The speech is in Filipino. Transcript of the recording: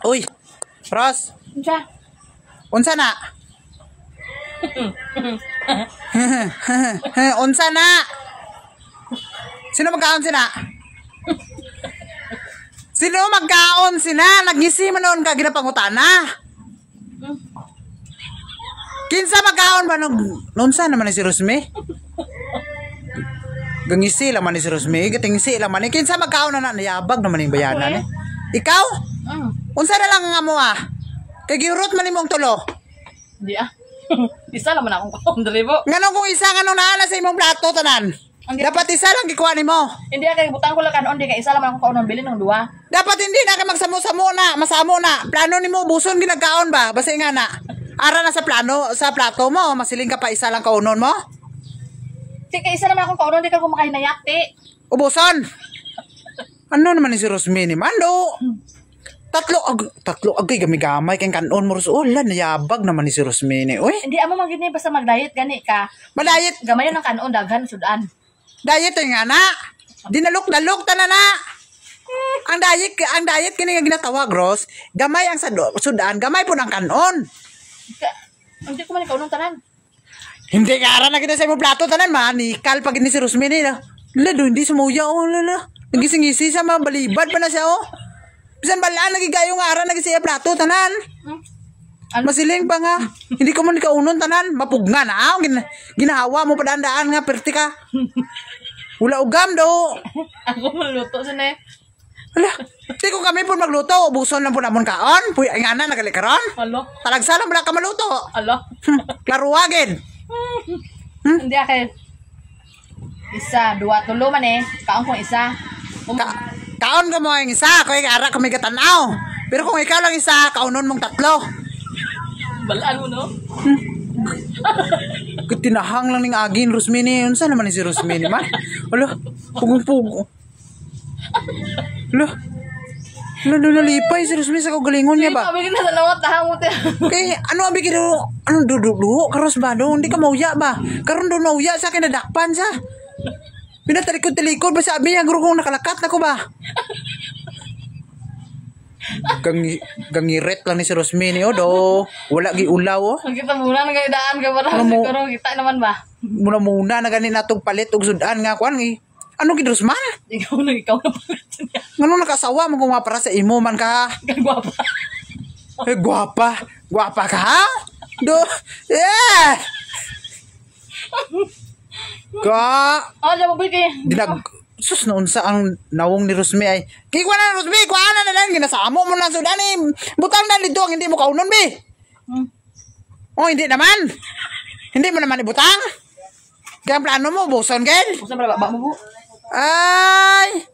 Uy, Ros. Unsa? Unsa na? Unsa na? Sino magkaon sina? Sino magkaon sina? Nagisi man noon ka ginapangutana. Kinsa magkaon ba nunsa naman ni si Rosme? Gangisi lang man ni si Rosme, gatingisi lang man. Kinsa magkaon na nayabag naman yung bayanan eh. Ikaw? Unsa na lang nga mo ah? Kay giurot man imong tulo. Hindi ah. Isa lang man akong kaon dali po. Nganong kung isa nganong naala sa imong plato tanan? Dapat isa lang gikuha nimo. Hindi kay butang ko lang kanon di kay isa lang man akong kaon bilin ng duwa. Dapat hindi na kay magsamo-samo na, masamo na. Plano nimo buson ginagkaon ba? Basta nga na. Ara na sa plano, sa plato mo, masiling ka pa isa lang kaunon mo? Di kay isa naman akong kaon di ka kumakain na yakti. Ubuson. Ano naman ni si Rosmini Mando? Tatlo agay gamigamay kay kanon mo Ros. Lan nayabag naman ni si Rosmini. Uy. Hindi amo man gid ni basta mag-diet gani ka. Madayet. Gamayon ng kanon daghan sudan. Diet nga na. Dinalok-dalok ta na. Ang diet kini nga ginatawag Ros. Gamay ang sudan, gamay po ng kanon. Hindi ko man kaunong tanan. Hindi ka ara na kita sa imong plato tanan manikal pag ni si Rosmini na. Lalo hindi sumuya oh lala. Nagising-gisi sa mabalibad pa na siya oh. Bisan balaan nagigayo nga ara nagisiya plato tanan. Masiling pa nga. Hindi ko man kaunon tanan, mapugna na ginahawa mo padandaan nga perti ka. Wala ugam do. Ako maluto sa ne. Ala, di ko kami po magluto, ubuson lang po namon kaon. Puy, ay nga na, nagalikaron. Alo. Talagsa lang pala ka maluto. Alo. Klaruwagin. Hindi akay. Isa, dua, tulo man eh. Kaon kong isa. Kaon ka mo yung isa, kaya ara kami katanaw. Pero kung ikaw lang isa, kaunon mong tatlo. Balaan mo no? Tinahang lang ng agin, Rosmini. Unsa naman ni si Rosmini man? Ala, pugong-pugo. Ala, nalipay si Rosmini sa kagalingon niya ba? Hindi ka na sa lawat tahang mo tayo. Kaya ano abigin do? Ano dudu? Karos ba do? Hindi ka mauya ba? Karon do nauya sa akin nadakpan sa. Pinatalikod-talikod ba sabi niya gurugong nakalakat na ko ba? Gangiret lang ni si Rosmini o do. Wala gi ulaw o. Kita muna nang gaidaan ka para siguro kita naman ba? Muna na ganin natong palit og sudan nga kwan gi. Ano gid Rosman? Ikaw na palit niya. Ngano nakasawa mo kung para sa imo man ka? Gwapa. Eh gwapa. Gwapa ka ha? Do. Yeah. Ka. Oh, diyan mo kay. Sus na unsa ang nawong ni Rosmi ay. Kikuha na Rosmi, kuha na lang ginasamo mo na sudan eh. Butang na dito ang hindi mo kaunon be. Oh, hindi naman. Hindi mo naman ibutang. Kaya plano mo buson gel. Usa ba mo bu? Ay.